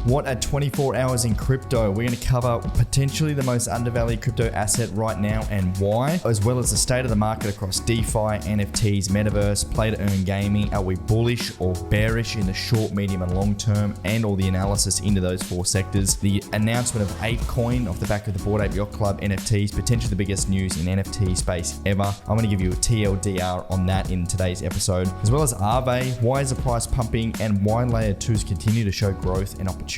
What are 24 hours in crypto? We're going to cover potentially the most undervalued crypto asset right now and why, as well as the state of the market across DeFi, NFTs, Metaverse, play to earn gaming. Are we bullish or bearish in the short, medium, and long term, and all the analysis into those four sectors. The announcement of ApeCoin off the back of the Bored Ape Yacht Club NFTs, potentially the biggest news in NFT space ever. I'm going to give you a TLDR on that in today's episode, as well as AAVE, why is the price pumping, and why layer 2s continue to show growth and opportunities.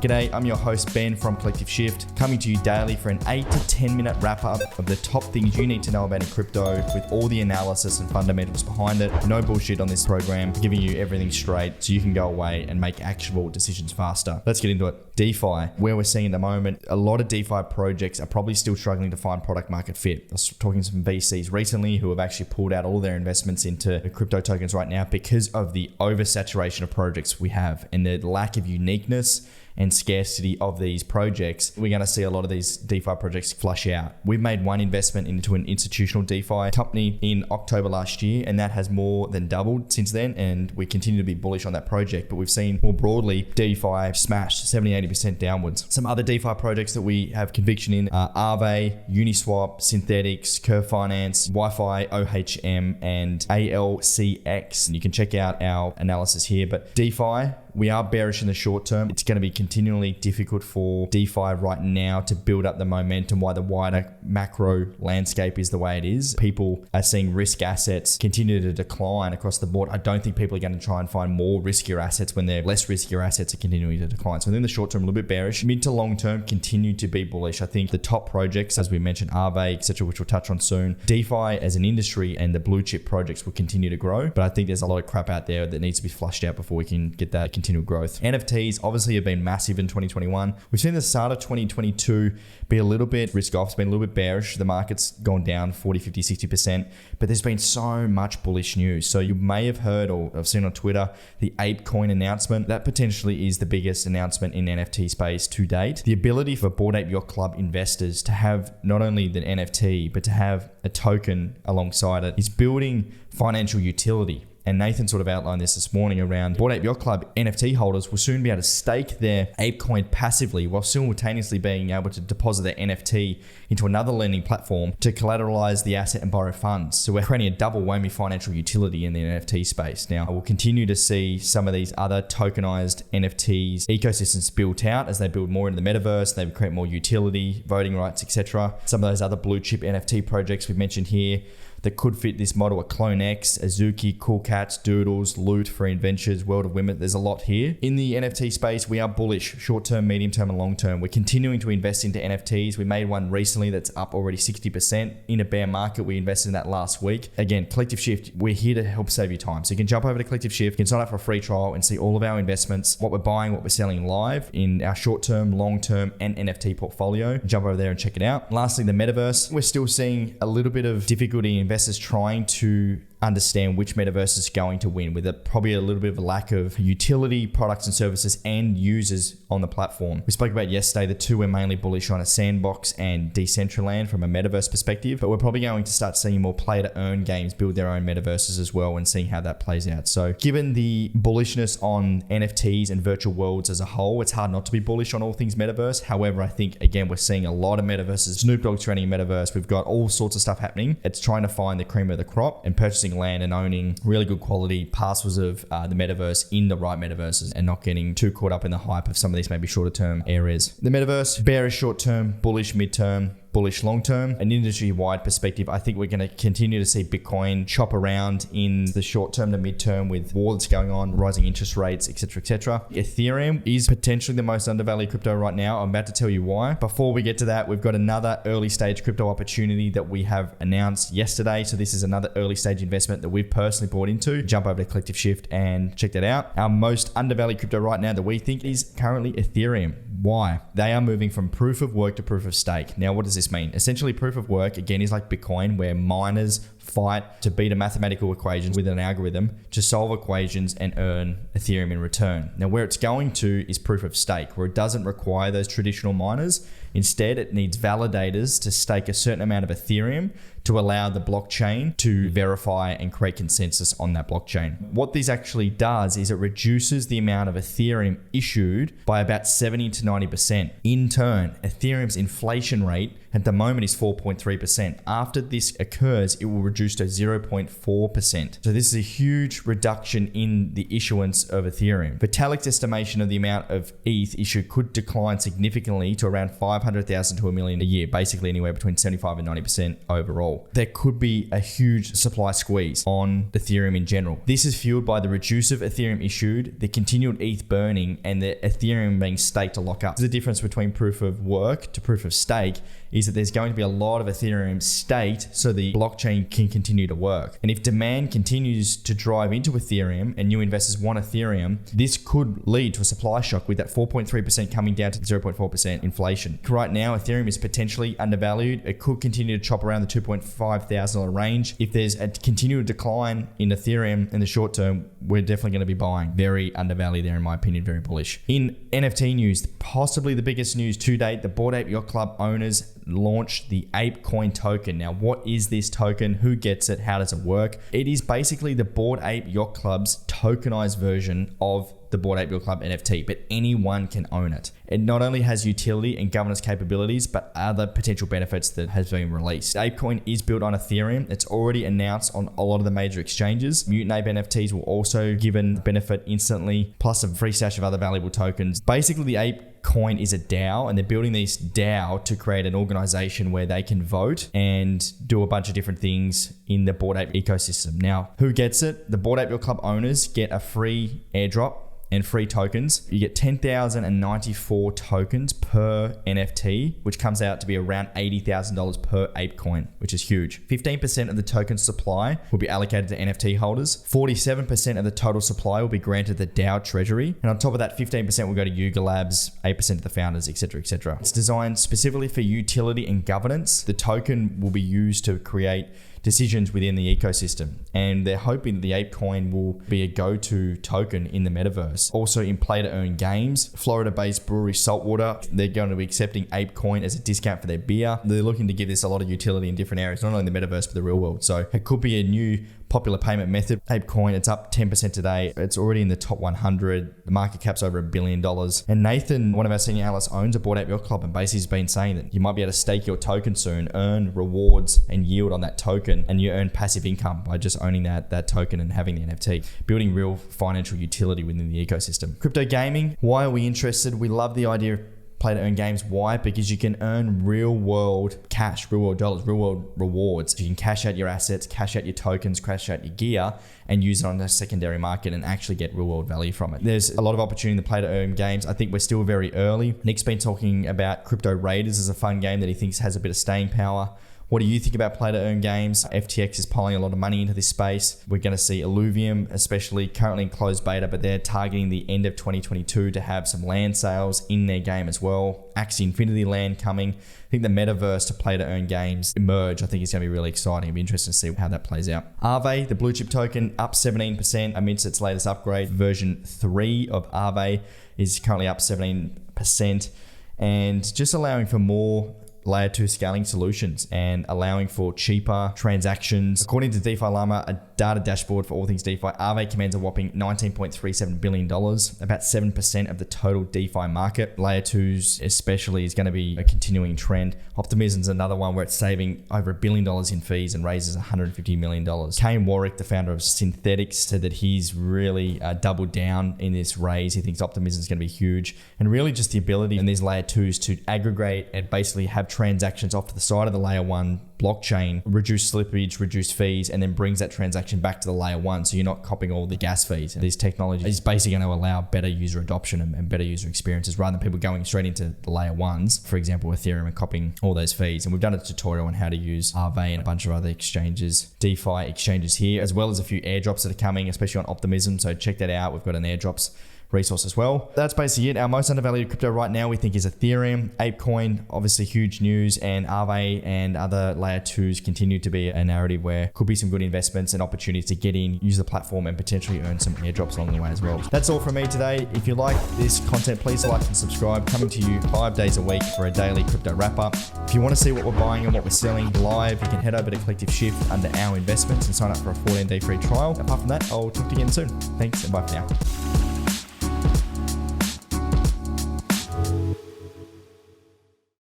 G'day, I'm your host Ben from Collective Shift, coming to you daily for an 8 to 10 minute wrap up of the top things you need to know about in crypto, with all the analysis and fundamentals behind it. No bullshit on this program, giving you everything straight so you can go away and make actionable decisions faster. Let's get into it. DeFi, where we're seeing at the moment, a lot of DeFi projects are probably still struggling to find product market fit. I was talking to some VCs recently who have actually pulled out all their investments into crypto tokens right now because of the oversaturation of projects we have and the lack of uniqueness and scarcity of these projects. We're going to see a lot of these DeFi projects flush out. We've made one investment into an institutional DeFi company in October last year, and that has more than doubled since then, and we continue to be bullish on that project. But we've seen more broadly DeFi smash 70-80% downwards. Some other DeFi projects that we have conviction in are AAVE, Uniswap, Synthetics, Curve Finance, Wi-Fi, OHM, and ALCX. And you can check out our analysis here. But DeFi, we are bearish in the short term. It's going to be continually difficult for DeFi right now to build up the momentum, why the wider macro landscape is the way it is. People are seeing risk assets continue to decline across the board. I don't think people are going to try and find more riskier assets when their less riskier assets are continuing to decline. So in the short term, a little bit bearish. Mid to long term, continue to be bullish. I think the top projects, as we mentioned, AAVE, etc., which we'll touch on soon, DeFi as an industry and the blue chip projects will continue to grow. But I think there's a lot of crap out there that needs to be flushed out before we can get that continual growth. NFTs obviously have been massive in 2021. We've seen the start of 2022 be a little bit risk off. It's been a little bit bearish. The market's gone down 40, 50, 60%, but there's been so much bullish news. So you may have heard or have seen on Twitter the ApeCoin announcement. That potentially is the biggest announcement in NFT space to date. The ability for Bored Ape Yacht Club investors to have not only the NFT, but to have a token alongside it is building financial utility. And Nathan sort of outlined this morning around Bored Ape Yacht Club NFT holders will soon be able to stake their ApeCoin passively while simultaneously being able to deposit their NFT into another lending platform to collateralize the asset and borrow funds. So we're creating a double whammy financial utility in the NFT space. Now, we'll continue to see some of these other tokenized NFTs ecosystems built out as they build more into the metaverse. They create more utility, voting rights, etc. Some of those other blue chip NFT projects we've mentioned here that could fit this model are CloneX, Azuki, Cool Cats, Doodles, Loot, Free Adventures, World of Women. There's a lot here. In the NFT space, we are bullish, short-term, medium-term, and long-term. We're continuing to invest into NFTs. We made one recently that's up already 60%. In a bear market, we invested in that last week. Again, Collective Shift, we're here to help save you time. So you can jump over to Collective Shift, you can sign up for a free trial and see all of our investments, what we're buying, what we're selling live in our short-term, long-term, and NFT portfolio. Jump over there and check it out. Lastly, the Metaverse. We're still seeing a little bit of difficulty in investors trying to understand which metaverse is going to win, with probably a little bit of a lack of utility, products and services, and users on the platform. We spoke about yesterday, the two we're mainly bullish on are Sandbox and Decentraland from a metaverse perspective, but we're probably going to start seeing more play to earn games build their own metaverses as well and seeing how that plays out. So given the bullishness on NFTs and virtual worlds as a whole, it's hard not to be bullish on all things metaverse. However, I think, again, we're seeing a lot of metaverses. Snoop Dogg's training metaverse. We've got all sorts of stuff happening. It's trying to find the cream of the crop and purchasing land and owning really good quality parcels of the metaverse in the right metaverses and not getting too caught up in the hype of some of these maybe shorter term areas. The metaverse, bearish short term, bullish mid-term, bullish long-term. An industry-wide perspective, I think we're going to continue to see Bitcoin chop around in the short-term to mid-term with war that's going on, rising interest rates, etc., etc. Ethereum is potentially the most undervalued crypto right now. I'm about to tell you why. Before we get to that, we've got another early-stage crypto opportunity that we have announced yesterday. So this is another early-stage investment that we've personally bought into. Jump over to Collective Shift and check that out. Our most undervalued crypto right now that we think is currently Ethereum. Why? They are moving from proof of work to proof of stake. Now, what does this mean? Essentially, proof of work, again, is like Bitcoin, where miners fight to beat a mathematical equation with an algorithm to solve equations and earn Ethereum in return. Now, where it's going to is proof of stake, where it doesn't require those traditional miners. Instead, it needs validators to stake a certain amount of Ethereum to allow the blockchain to verify and create consensus on that blockchain. What this actually does is it reduces the amount of Ethereum issued by about 70 to 90%. In turn, Ethereum's inflation rate at the moment is 4.3%. After this occurs, it will reduce to 0.4%. So this is a huge reduction in the issuance of Ethereum. Vitalik's estimation of the amount of ETH issued could decline significantly to around 500,000 to a million a year, basically anywhere between 75 and 90% overall. There could be a huge supply squeeze on Ethereum in general. This is fueled by the reduce of Ethereum issued, the continued ETH burning, and the Ethereum being staked to lock up. The difference between proof of work to proof of stake is that there's going to be a lot of Ethereum staked so the blockchain can continue to work. And if demand continues to drive into Ethereum and new investors want Ethereum, this could lead to a supply shock with that 4.3% coming down to 0.4% inflation. Right now, Ethereum is potentially undervalued. It could continue to chop around the $2,500 range. If there's a continued decline in Ethereum in the short term, we're definitely going to be buying. Very undervalued there, in my opinion, very bullish. In NFT news, possibly the biggest news to date, the Bored Ape Yacht Club owners launched the ApeCoin token. Now, what is this token? Who gets it? How does it work? It is basically the Bored Ape Yacht Club's tokenized version of the Bored Ape Yacht Club NFT, but anyone can own it. It not only has utility and governance capabilities, but other potential benefits that has been released. ApeCoin is built on Ethereum. It's already announced on a lot of the major exchanges. Mutant Ape NFTs will also give a benefit instantly, plus a free stash of other valuable tokens. Basically, the ApeCoin is a DAO, and they're building this DAO to create an organization where they can vote and do a bunch of different things in the Bored Ape ecosystem. Now, who gets it? The Bored Ape Yacht Club owners get a free airdrop and free tokens. You get 10,094 tokens per NFT, which comes out to be around $80,000 per ApeCoin, which is huge. 15% of the token supply will be allocated to NFT holders. 47% of the total supply will be granted the DAO treasury. And on top of that, 15% will go to Yuga Labs, 8% to the founders, etc., etc. It's designed specifically for utility and governance. The token will be used to create decisions within the ecosystem, and they're hoping that the ApeCoin will be a go-to token in the metaverse. Also, in play-to-earn games, Florida-based brewery Saltwater, they're going to be accepting ApeCoin as a discount for their beer. They're looking to give this a lot of utility in different areas, not only the metaverse but the real world. So it could be a new popular payment method. ApeCoin, it's up 10% today. It's already in the top 100. The market cap's over $1 billion. And Nathan, one of our senior analysts, owns a Bored Ape Yacht Club, and basically has been saying that you might be able to stake your token soon, earn rewards and yield on that token, and you earn passive income by just owning that token and having the NFT, building real financial utility within the ecosystem. Crypto gaming, why are we interested? We love the idea of play to earn games. Why? Because you can earn real world cash, real world dollars, real world rewards. You can cash out your assets, cash out your tokens, cash out your gear, and use it on the secondary market and actually get real world value from it. There's a lot of opportunity in the play to earn games. I think we're still very early. Nick's been talking about Crypto Raiders as a fun game that he thinks has a bit of staying power. What do you think about play to earn games? FTX is piling a lot of money into this space. We're going to see Illuvium, especially currently in closed beta, but they're targeting the end of 2022 to have some land sales in their game as well. Axie Infinity Land coming. I think the metaverse to play to earn games emerge. I think it's going to be really exciting. It'll be interesting to see how that plays out. AAVE, the blue chip token, up 17% amidst its latest upgrade. Version 3 of AAVE is currently up 17%, and just allowing for more Layer 2 scaling solutions and allowing for cheaper transactions. According to DeFi Llama, a data dashboard for all things DeFi, AAVE commands a whopping $19.37 billion, about 7% of the total DeFi market. Layer 2s especially is going to be a continuing trend. Optimism's another one where it's saving over $1 billion in fees and raises $150 million. Kane Warwick, the founder of Synthetics, said that he's really doubled down in this raise. He thinks optimism is going to be huge, and really just the ability in these Layer 2s to aggregate and basically have transactions off to the side of the Layer 1 blockchain, reduce slippage, reduce fees, and then brings that transaction back to the Layer 1, so you're not copying all the gas fees. And this technology is basically going to allow better user adoption and better user experiences rather than people going straight into the Layer 1s, for example Ethereum, and copying all those fees. And we've done a tutorial on how to use AAVE and a bunch of other exchanges, DeFi exchanges here, as well as a few airdrops that are coming, especially on Optimism, so check that out. We've got an airdrops resource as well. That's basically it. Our most undervalued crypto right now we think is Ethereum. ApeCoin, obviously huge news, and AAVE and other layer 2s continue to be a narrative where could be some good investments and opportunities to get in, use the platform, and potentially earn some airdrops along the way as well. That's all from me today. If you like this content, please like and subscribe. Coming to you 5 days a week for a daily crypto wrap up. If you want to see what we're buying and what we're selling live, you can head over to Collective Shift under our investments and sign up for a 14-day free trial. Apart from that, I'll talk to you again soon. Thanks and bye for now.